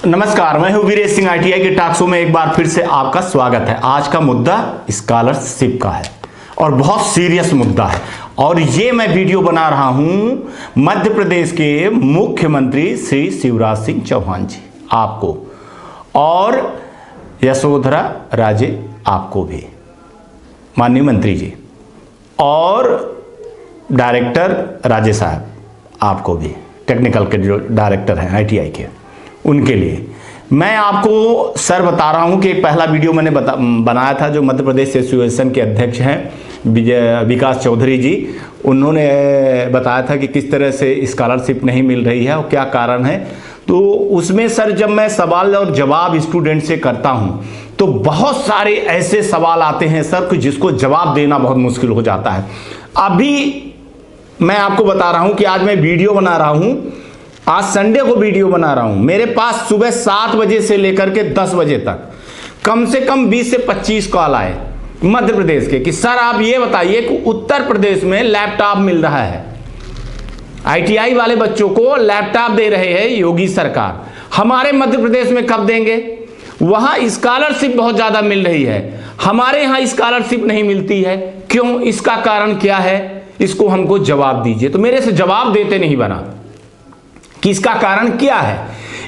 नमस्कार, मैं हूं वीरेश सिंह। ITI के टॉक शो में एक बार फिर से आपका स्वागत है। आज का मुद्दा स्कॉलरशिप का है और बहुत सीरियस मुद्दा है। और ये मैं वीडियो बना रहा हूं मध्य प्रदेश के मुख्यमंत्री श्री शिवराज सिंह चौहान जी आपको और यशोधरा राजे आपको भी, माननीय मंत्री जी, और डायरेक्टर राजे साहब आपको भी, टेक्निकल के जो डायरेक्टर हैं ITI के, उनके लिए मैं आपको सर बता रहा हूं कि एक पहला वीडियो मैंने बनाया था जो मध्य प्रदेश एसोसिएशन के अध्यक्ष हैं विकास चौधरी जी। उन्होंने बताया था कि किस तरह से स्कॉलरशिप नहीं मिल रही है और क्या कारण है। तो उसमें सर जब मैं सवाल और जवाब स्टूडेंट से करता हूं तो बहुत सारे ऐसे सवाल आते हैं सर कि जिसको जवाब देना बहुत मुश्किल हो जाता है। अभी मैं आपको बता रहा हूं कि आज मैं वीडियो बना रहा हूं, आज संडे को वीडियो बना रहा हूं। मेरे पास सुबह 7 बजे से लेकर के 10 बजे तक कम से कम 20 से 25 कॉल आए मध्य प्रदेश के कि सर आप ये बताइए कि उत्तर प्रदेश में लैपटॉप मिल रहा है, ITI वाले बच्चों को लैपटॉप दे रहे हैं योगी सरकार, हमारे मध्य प्रदेश में कब देंगे? वहां स्कॉलरशिप बहुत ज्यादा मिल रही है, हमारे यहां स्कॉलरशिप नहीं मिलती है, क्यों? इसका कारण क्या है? इसको हमको जवाब दीजिए। तो मेरे से जवाब देते नहीं बना कि इसका कारण क्या है।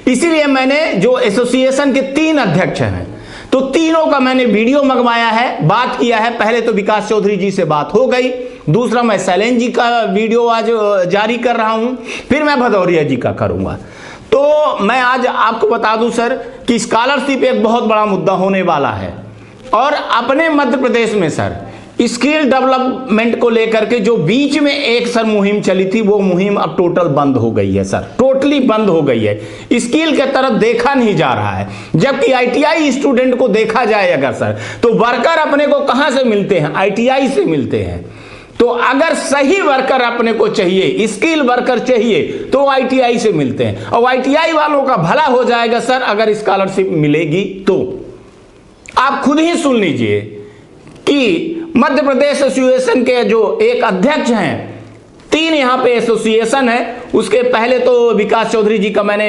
इसीलिए मैंने जो एसोसिएशन के 3 अध्यक्ष हैं तो तीनों का मैंने वीडियो मंगवाया है, बात किया है। पहले तो विकास चौधरी जी से बात हो गई, दूसरा मैं शैलेंद्र जी का वीडियो आज जारी कर रहा हूं, फिर मैं भदौरिया जी का करूंगा। तो मैं आज आपको बता दूं सर कि स्कॉलरशिप एक बहुत बड़ा मुद्दा होने वाला है। और अपने मध्य प्रदेश में सर स्किल डेवलपमेंट को लेकर के जो बीच में एक सर मुहिम चली थी, वो मुहिम अब टोटल बंद हो गई है सर, टोटली बंद हो गई है। स्किल के तरफ देखा नहीं जा रहा है, जबकि ITI स्टूडेंट को देखा जाए अगर सर तो वर्कर अपने को कहां से मिलते हैं? ITI से मिलते हैं। तो अगर सही वर्कर अपने को चाहिए, स्किल वर्कर चाहिए, तो ITI से मिलते हैं। और ITI वालों का भला हो जाएगा सर अगर स्कॉलरशिप मिलेगी तो। आप खुद ही सुन लीजिए कि मध्य प्रदेश एसोसिएशन के जो एक अध्यक्ष हैं, 3 यहाँ पे एसोसिएशन है, उसके पहले तो विकास चौधरी जी का मैंने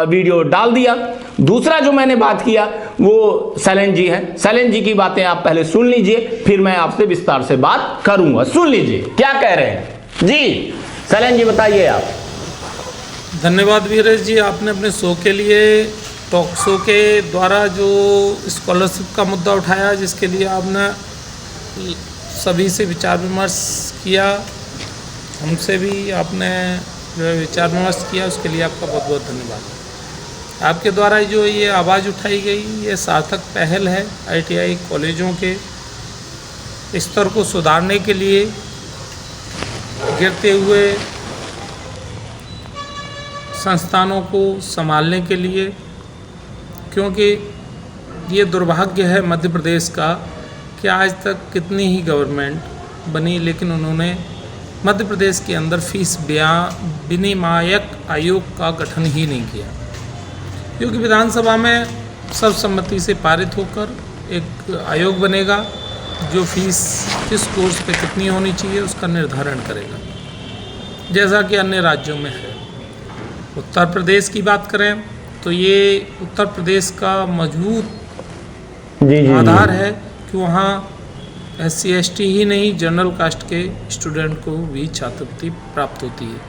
वीडियो डाल दिया। दूसरा जो मैंने बात किया वो शैलेंद्र जी हैं। शैलेंद्र जी की बातें आप पहले सुन लीजिए, फिर मैं आपसे विस्तार से बात करूंगा। सुन लीजिए क्या कह रहे हैं जी। शैलेंद्र जी बताइए आप। धन्यवाद वीरेश जी, आपने अपने शो के लिए, टॉक शो के द्वारा जो स्कॉलरशिप का मुद्दा उठाया, जिसके लिए आपने सभी से विचार विमर्श किया, हमसे भी आपने विचार विमर्श किया, उसके लिए आपका बहुत बहुत धन्यवाद। आपके द्वारा जो ये आवाज़ उठाई गई, ये सार्थक पहल है ITI कॉलेजों के स्तर को सुधारने के लिए, गिरते हुए संस्थानों को संभालने के लिए, क्योंकि ये दुर्भाग्य है मध्य प्रदेश का कि आज तक कितनी ही गवर्नमेंट बनी लेकिन उन्होंने मध्य प्रदेश के अंदर फीस विनियामक आयोग का गठन ही नहीं किया, क्योंकि विधानसभा में सर्वसम्मति से पारित होकर एक आयोग बनेगा जो फीस किस कोर्स पे कितनी होनी चाहिए उसका निर्धारण करेगा, जैसा कि अन्य राज्यों में है। उत्तर प्रदेश की बात करें तो ये उत्तर प्रदेश का मजबूत आधार है कि वहाँ SC ST ही नहीं, जनरल कास्ट के स्टूडेंट को भी छात्रवृत्ति प्राप्त होती है,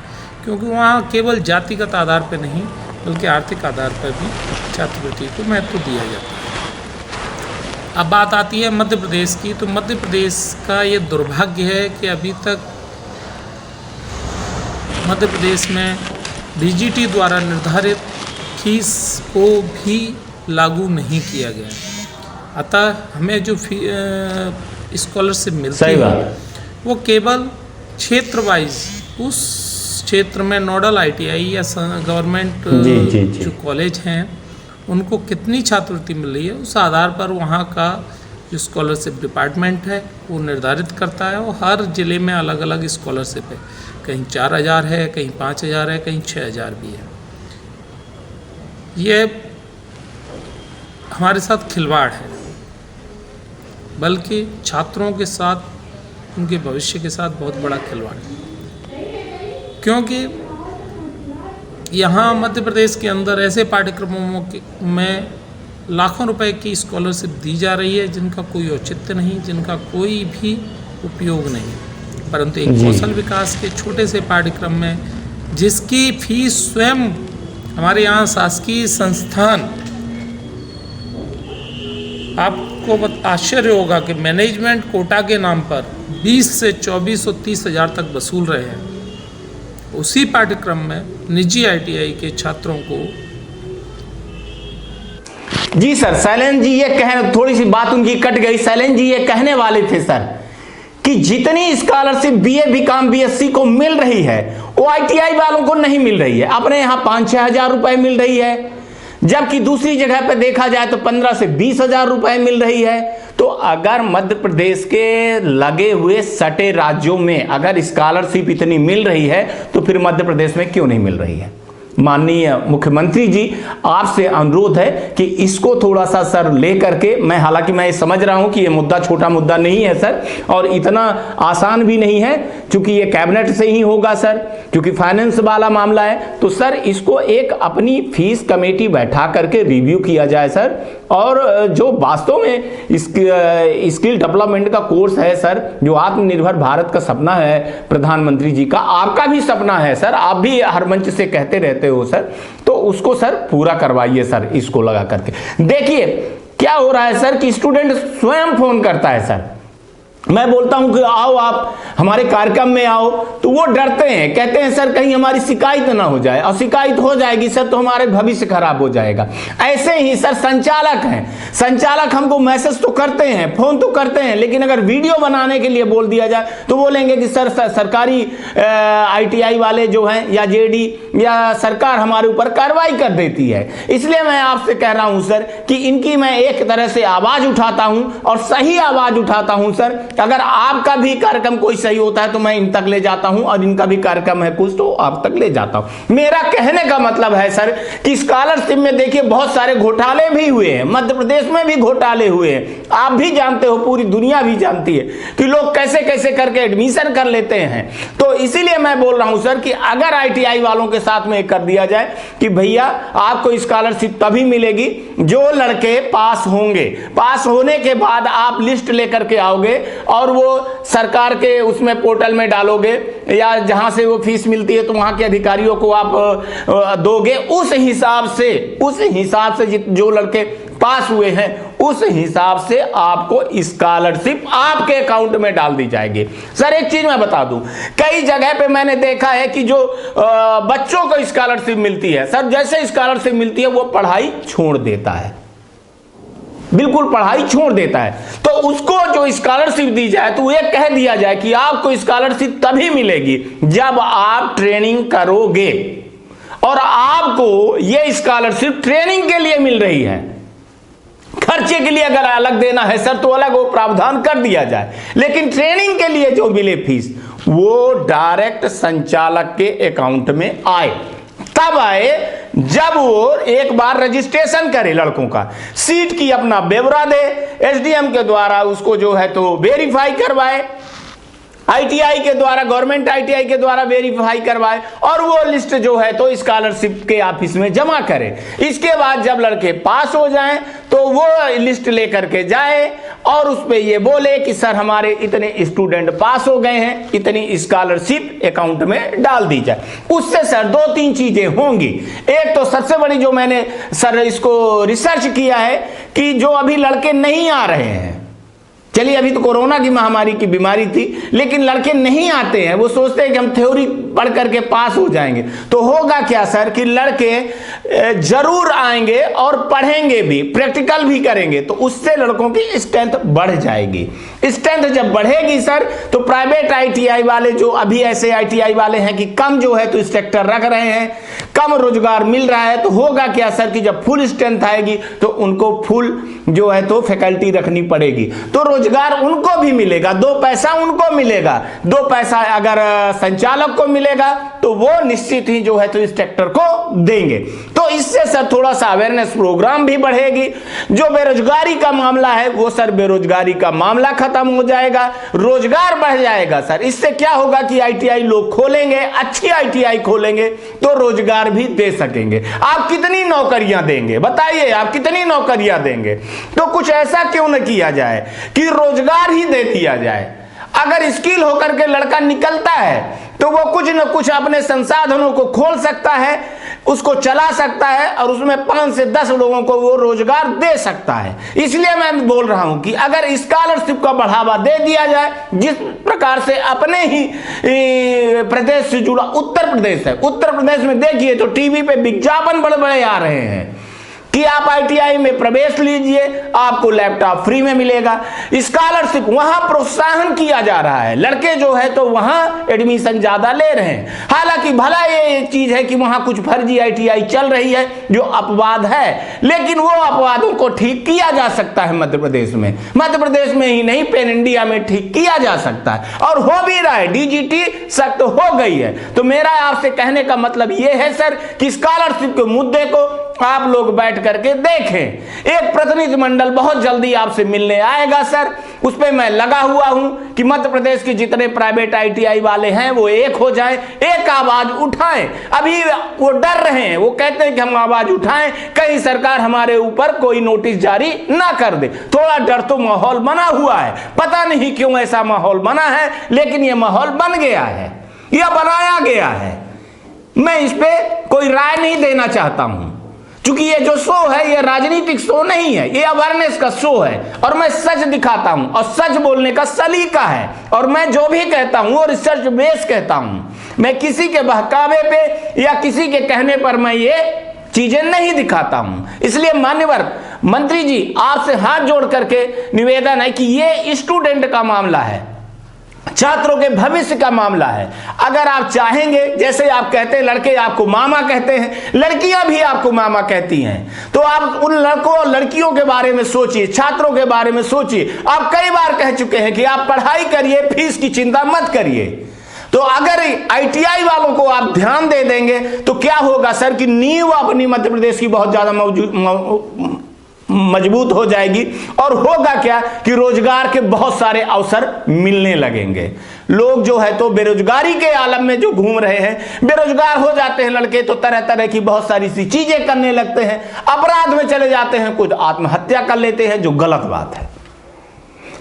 क्योंकि वहाँ केवल जातिगत आधार पर नहीं बल्कि आर्थिक आधार पर भी छात्रवृत्ति को महत्व दिया जाता है। अब बात आती है मध्य प्रदेश की, तो मध्य प्रदेश का ये दुर्भाग्य है कि अभी तक मध्य प्रदेश में DGT द्वारा निर्धारित फीस को भी लागू नहीं किया गया। अतः हमें जो स्कॉलरशिप मिलती है वो केवल क्षेत्र वाइज, उस क्षेत्र में नोडल ITI या गवर्नमेंट जो कॉलेज हैं उनको कितनी छात्रवृत्ति मिल रही है उस आधार पर वहाँ का जो स्कॉलरशिप डिपार्टमेंट है वो निर्धारित करता है। वो हर ज़िले में अलग अलग स्कॉलरशिप है, कहीं 4000 है, कहीं 5000 है, कहीं 6000 भी है। ये हमारे साथ खिलवाड़ है, बल्कि छात्रों के साथ, उनके भविष्य के साथ बहुत बड़ा खिलवाड़ है, क्योंकि यहाँ मध्य प्रदेश के अंदर ऐसे पाठ्यक्रमों में लाखों रुपए की स्कॉलरशिप दी जा रही है जिनका कोई औचित्य नहीं, जिनका कोई भी उपयोग नहीं, परंतु एक कौशल विकास के छोटे से पाठ्यक्रम में जिसकी फीस स्वयं हमारे यहाँ शासकीय संस्थान, आपको आश्चर्य होगा कि मैनेजमेंट कोटा के नाम पर 20 से 24 और 30 हज़ार तक वसूल रहे हैं। उसी पाठ्यक्रम में निजी ITI के छात्रों को। जी सर, शैलेंद्र जी ये थोड़ी सी बात उनकी कट गई। शैलेंद्र जी ये कहने वाले थे सर कि जितनी स्कॉलरशिप BA BCom BSc को मिल रही है वो ITI वालों को नहीं मिल रही है। अपने यहाँ 5-6 हज़ार रुपए मिल रही है, जबकि दूसरी जगह पे देखा जाए तो 15 से 20 हज़ार रुपए मिल रही है। तो अगर मध्य प्रदेश के लगे हुए सटे राज्यों में अगर स्कॉलरशिप इतनी मिल रही है तो फिर मध्य प्रदेश में क्यों नहीं मिल रही है? माननीय मुख्यमंत्री जी, आपसे अनुरोध है कि इसको थोड़ा सा सर ले करके, हालांकि मैं समझ रहा हूं कि ये मुद्दा छोटा मुद्दा नहीं है सर, और इतना आसान भी नहीं है, क्योंकि ये कैबिनेट से ही होगा सर, क्योंकि फाइनेंस वाला मामला है। तो सर इसको एक अपनी फीस कमेटी बैठा करके रिव्यू किया जाए सर, और जो वास्तव में स्किल डेवलपमेंट का कोर्स है सर, जो आत्मनिर्भर भारत का सपना है प्रधानमंत्री जी का, आपका भी सपना है सर, आप भी हर मंच से कहते रहते हो सर, तो उसको सर पूरा करवाइए सर, इसको लगा करके। देखिए क्या हो रहा है सर कि स्टूडेंट स्वयं फोन करता है सर, मैं बोलता हूं कि आओ आप हमारे कार्यक्रम में आओ, तो वो डरते हैं, कहते हैं सर कहीं हमारी शिकायत ना हो जाए, और शिकायत हो जाएगी सर तो हमारे भविष्य खराब हो जाएगा। ऐसे ही सर संचालक हैं, संचालक हमको मैसेज तो करते हैं, फोन तो करते हैं, लेकिन अगर वीडियो बनाने के लिए बोल दिया जाए तो बोलेंगे कि सर सरकारी ITI वाले जो हैं या JD या सरकार हमारे ऊपर कार्रवाई कर देती है। इसलिए मैं आपसे कह रहा हूं सर कि इनकी मैं एक तरह से आवाज उठाता हूं, और सही आवाज उठाता हूं सर। अगर आपका भी कार्यक्रम कोई सही होता है तो मैं इन तक ले जाता हूं, और इनका भी कार्यक्रम है कुछ तो आप तक ले जाता हूं। मेरा कहने का मतलब है सर कि स्कॉलरशिप में देखिए बहुत सारे घोटाले भी हुए हैं, मध्य प्रदेश में भी घोटाले हुए हैं। आप भी जानते हो, पूरी दुनिया भी जानती है कि लोग कैसे कैसे करके एडमिशन कर लेते हैं। तो इसीलिए मैं बोल रहा हूं सर कि अगर ITI वालों के साथ में कर दिया जाए कि भैया आपको स्कॉलरशिप तभी मिलेगी जो लड़के पास होंगे, पास होने के बाद आप लिस्ट लेकर के आओगे और वो सरकार के उसमें पोर्टल में डालोगे, या जहां से वो फीस मिलती है तो वहां के अधिकारियों को आप दोगे। उस हिसाब से जो लड़के पास हुए हैं उस हिसाब से आपको स्कॉलरशिप आपके अकाउंट में डाल दी जाएगी। सर एक चीज मैं बता दूं, कई जगह पे मैंने देखा है कि जो बच्चों को स्कॉलरशिप मिलती है सर, जैसे स्कॉलरशिप मिलती है वो पढ़ाई छोड़ देता है, बिल्कुल पढ़ाई छोड़ देता है। तो उसको जो स्कॉलरशिप दी जाए तो ये कह दिया जाए कि आपको स्कॉलरशिप तभी मिलेगी जब आप ट्रेनिंग करोगे, और आपको ये स्कॉलरशिप ट्रेनिंग के लिए मिल रही है। खर्चे के लिए अगर अलग देना है सर तो अलग वो प्रावधान कर दिया जाए, लेकिन ट्रेनिंग के लिए जो मिले फीस वो डायरेक्ट संचालक के अकाउंट में आए। तब आए जब वो एक बार रजिस्ट्रेशन करे, लड़कों का सीट की अपना ब्यौरा दे, SDM के द्वारा उसको जो है तो वेरीफाई करवाए, ITI के द्वारा, गवर्नमेंट ITI के द्वारा वेरीफाई करवाए, और वो लिस्ट जो है तो स्कॉलरशिप के ऑफिस में जमा करे। इसके बाद जब लड़के पास हो जाएं तो वो लिस्ट लेकर के जाए और उस पे ये बोले कि सर हमारे इतने स्टूडेंट पास हो गए हैं, इतनी स्कॉलरशिप अकाउंट में डाल दी जाए। उससे सर 2-3 चीजें होंगी। एक तो सबसे बड़ी जो मैंने सर इसको रिसर्च किया है कि जो अभी लड़के नहीं आ रहे हैं, चलिए अभी तो कोरोना की महामारी की बीमारी थी, लेकिन लड़के नहीं आते हैं, वो सोचते हैं कि हम थ्योरी पढ़ करके पास हो जाएंगे। तो होगा क्या सर कि लड़के जरूर आएंगे और पढ़ेंगे भी, प्रैक्टिकल भी करेंगे, तो उससे लड़कों की स्ट्रेंथ बढ़ जाएगी। स्ट्रेंथ जब बढ़ेगी सर तो प्राइवेट ITI वाले, जो अभी ऐसे ITI वाले हैं कि कम जो है तो इंस्ट्रक्टर रख रहे हैं, कम रोजगार मिल रहा है, तो होगा क्या सर कि जब फुल स्ट्रेंथ आएगी तो उनको फुल जो है तो फैकल्टी रखनी पड़ेगी, तो रोजगार उनको भी मिलेगा, 2 पैसा उनको मिलेगा। 2 पैसा अगर संचालक को मिलेगा तो वो निश्चित ही जो है तो इस ट्रैक्टर को देंगे। तो इससे सर थोड़ा सा अवेयरनेस प्रोग्राम भी बढ़ेगी। जो बेरोजगारी का मामला है वो सर बेरोजगारी का मामला खत्म हो जाएगा, रोजगार बढ़ जाएगा सर। इससे क्या होगा कि आईटीआई लोग खोलेंगे, अच्छी आईटीआई खोलेंगे तो रोजगार भी दे सकेंगे। आप कितनी नौकरियां देंगे बताइए, आप कितनी नौकरियां देंगे? तो कुछ ऐसा क्यों न किया जाए कि रोजगार ही दे दिया जाए। अगर स्किल होकर के लड़का निकलता है तो वो कुछ न कुछ अपने संसाधनों को खोल सकता है, उसको चला सकता है और उसमें 5 से 10 लोगों को वो रोजगार दे सकता है। इसलिए मैं बोल रहा हूं कि अगर स्कॉलरशिप का बढ़ावा दे दिया जाए, जिस प्रकार से अपने ही प्रदेश से जुड़ा उत्तर प्रदेश है, उत्तर प्रदेश में देखिए तो टीवी पे विज्ञापन बड़े बड़े आ रहे हैं कि आप आईटीआई में प्रवेश लीजिए, आपको लैपटॉप फ्री में मिलेगा। स्कॉलरशिप वहां प्रोत्साहन किया जा रहा है, लड़के जो है तो वहां एडमिशन ज्यादा ले रहे हैं। हालांकि भला ये चीज है कि वहां कुछ फर्जी आईटीआई चल रही है जो अपवाद है, लेकिन वो अपवादों को ठीक किया जा सकता है मध्य प्रदेश में। मध्य प्रदेश में ही नहीं, पैन इंडिया में ठीक किया जा सकता है और हो भी रहा है। डीजीटी सख्त हो गई है। तो मेरा आपसे कहने का मतलब ये है सर कि स्कॉलरशिप के मुद्दे को आप लोग बैठ करके देखें। एक प्रतिनिधिमंडल बहुत जल्दी आपसे मिलने आएगा सर, उस पे मैं लगा हुआ हूं कि मध्य प्रदेश के जितने प्राइवेट आईटीआई वाले हैं वो एक हो जाएं, एक आवाज उठाएं। अभी वो डर रहे हैं, वो कहते हैं कि हम आवाज उठाएं कहीं सरकार हमारे ऊपर कोई नोटिस जारी ना कर दे। थोड़ा डर तो माहौल बना हुआ है, पता नहीं क्यों ऐसा माहौल बना है, लेकिन ये माहौल बन गया है या बनाया गया है। मैं इस पे कोई राय नहीं देना चाहता हूं, क्योंकि ये जो शो है ये राजनीतिक शो नहीं है, ये अवेयरनेस का शो है और मैं सच दिखाता हूं और सच बोलने का सलीका है। और मैं जो भी कहता हूं वो रिसर्च बेस कहता हूं, मैं किसी के बहकावे पे या किसी के कहने पर मैं ये चीजें नहीं दिखाता हूं। इसलिए मान्यवर मंत्री जी, आपसे हाथ जोड़ करके निवेदन है कि ये स्टूडेंट का मामला है, छात्रों के भविष्य का मामला है। अगर आप चाहेंगे, जैसे आप कहते हैं लड़के आपको मामा कहते हैं, लड़कियां भी आपको मामा कहती हैं, तो आप उन लड़कों और लड़कियों के बारे में सोचिए, छात्रों के बारे में सोचिए। आप कई बार कह चुके हैं कि आप पढ़ाई करिए, फीस की चिंता मत करिए। तो अगर आईटीआई वालों को आप ध्यान दे देंगे तो क्या होगा सर कि नींव अपनी मध्य प्रदेश की बहुत ज्यादा मजबूत हो जाएगी और होगा क्या कि रोजगार के बहुत सारे अवसर मिलने लगेंगे। लोग जो है तो बेरोजगारी के आलम में जो घूम रहे हैं, बेरोजगार हो जाते हैं लड़के तो तरह तरह की बहुत सारी सी चीजें करने लगते हैं, अपराध में चले जाते हैं, खुद आत्महत्या कर लेते हैं, जो गलत बात है।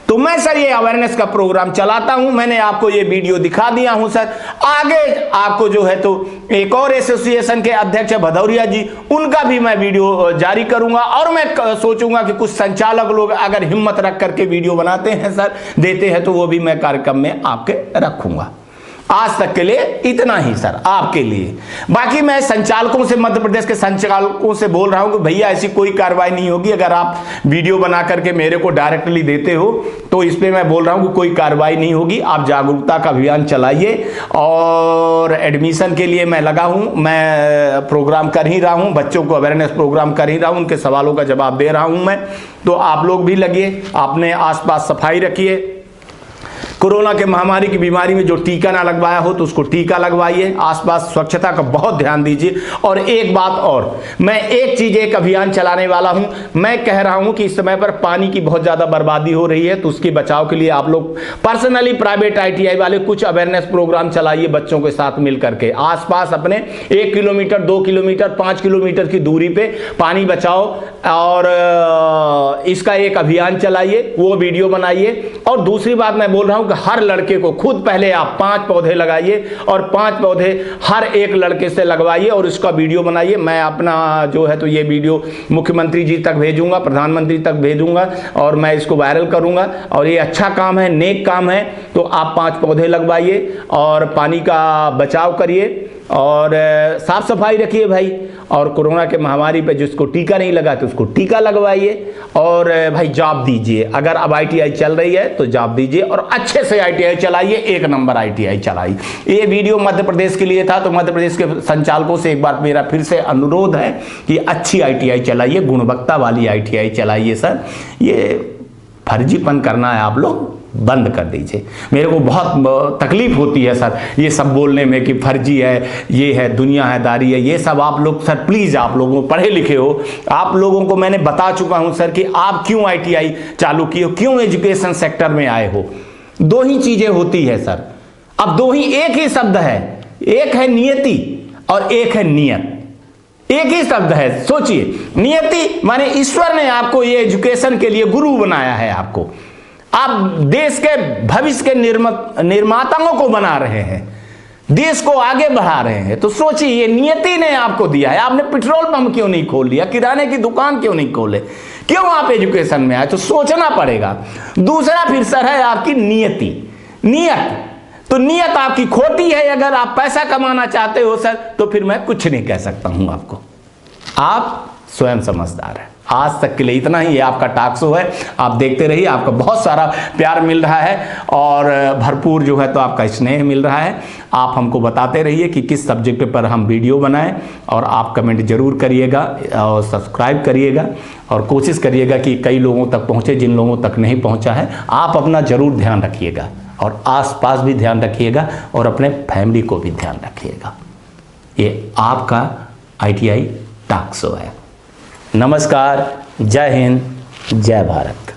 तो मैं सर ये अवेयरनेस का प्रोग्राम चलाता हूं, मैंने आपको ये वीडियो दिखा दिया हूं सर। आगे आपको जो है तो एक और एसोसिएशन के अध्यक्ष है भदौरिया जी, उनका भी मैं वीडियो जारी करूंगा और मैं सोचूंगा कि कुछ संचालक लोग अगर हिम्मत रख करके वीडियो बनाते हैं सर, देते हैं, तो वो भी मैं कार्यक्रम में आपके रखूंगा। आज तक के लिए इतना ही सर आपके लिए। बाकी मैं संचालकों से, मध्य प्रदेश के संचालकों से बोल रहा हूं कि भैया ऐसी कोई कार्रवाई नहीं होगी। अगर आप वीडियो बना करके मेरे को डायरेक्टली देते हो तो इस पे मैं बोल रहा हूं कि कोई कार्रवाई नहीं होगी। आप जागरूकता का अभियान चलाइए और एडमिशन के लिए मैं लगा हूं, मैं प्रोग्राम कर ही रहा हूं, बच्चों को अवेयरनेस प्रोग्राम कर ही रहा हूं, उनके सवालों का जवाब दे रहा हूं मैं। तो आप लोग भी लगिए, अपने आसपास सफाई रखिए। कोरोना के महामारी की बीमारी में जो टीका ना लगवाया हो तो उसको टीका लगवाइए। आसपास स्वच्छता का बहुत ध्यान दीजिए। और एक बात और, मैं एक चीज, एक अभियान चलाने वाला हूं। मैं कह रहा हूं कि इस समय पर पानी की बहुत ज्यादा बर्बादी हो रही है, तो उसके बचाव के लिए आप लोग पर्सनली प्राइवेट आईटीआई वाले कुछ अवेयरनेस प्रोग्राम चलाइए बच्चों के साथ मिल करके। आसपास अपने 1 किलोमीटर, 2 किलोमीटर, 5 किलोमीटर की दूरी पे पानी बचाओ और इसका एक अभियान चलाइए, वो वीडियो बनाइए। और दूसरी बात मैं बोल रहा हूं कि हर लड़के को खुद पहले आप 5 पौधे लगाइए और 5 पौधे हर एक लड़के से लगवाइए और इसका वीडियो बनाइए। मैं अपना जो है तो ये वीडियो मुख्यमंत्री जी तक भेजूंगा, प्रधानमंत्री तक भेजूंगा और मैं इसको वायरल करूंगा। और ये अच्छा काम है, नेक काम है, तो आप 5 पौधे लगवाइए और पानी का बचाव करिए और साफ सफाई रखिए भाई। और कोरोना के महामारी पे जिसको टीका नहीं लगा तो उसको टीका लगवाइए और भाई जॉब दीजिए। अगर अब आईटीआई चल रही है तो जॉब दीजिए और अच्छे से आईटीआई चलाइए, 1 नंबर आईटीआई चलाइए। ये वीडियो मध्य प्रदेश के लिए था, तो मध्य प्रदेश के संचालकों से एक बार मेरा फिर से अनुरोध है कि अच्छी आईटीआई चलाइए, गुणवत्ता वाली आईटीआई चलाइए सर। ये फर्जीपन करना है आप लोग बंद कर दीजिए। मेरे को बहुत तकलीफ होती है सर ये सब बोलने में कि फर्जी है, ये है, दुनिया है, दारी है, ये सब आप लोग सर प्लीज़, आप लोगों पढ़े लिखे हो, आप लोगों को मैंने बता चुका हूं सर कि आप क्यों ITI चालू किए हो, क्यों एजुकेशन सेक्टर में आए हो। दो ही चीज़ें होती है सर, अब दो ही, एक ही शब्द है, एक है नियति और एक है नियत। एक ही शब्द है, सोचिए। नियति माने ईश्वर ने आपको ये एजुकेशन के लिए गुरु बनाया है, आपको, आप देश के भविष्य के निर्माताओं को बना रहे हैं, देश को आगे बढ़ा रहे हैं। तो सोचिए, ये नियति ने आपको दिया है। आपने पेट्रोल पंप क्यों नहीं खोल लिया, किराने की दुकान क्यों नहीं खोले, क्यों आप एजुकेशन में आए, तो सोचना पड़ेगा। दूसरा फिर सर है आपकी नियति, नियत। तो नियत आपकी खोटी है। अगर आप पैसा कमाना चाहते हो सर तो फिर मैं कुछ नहीं कह सकता हूं आपको, आप स्वयं समझदार हैं। आज तक के लिए इतना ही, ये आपका टॉक शो है, आप देखते रहिए। आपका बहुत सारा प्यार मिल रहा है और भरपूर जो है तो आपका स्नेह मिल रहा है। आप हमको बताते रहिए कि किस सब्जेक्ट पर हम वीडियो बनाएं, और आप कमेंट जरूर करिएगा और सब्सक्राइब करिएगा, और कोशिश करिएगा कि कई लोगों तक पहुँचे जिन लोगों तक नहीं पहुँचा है। आप अपना जरूर ध्यान रखिएगा और आसपास भी ध्यान रखिएगा और अपने फैमिली को भी ध्यान रखिएगा। ये आपका ITI टॉक शो है। नमस्कार, जय हिंद, जय भारत।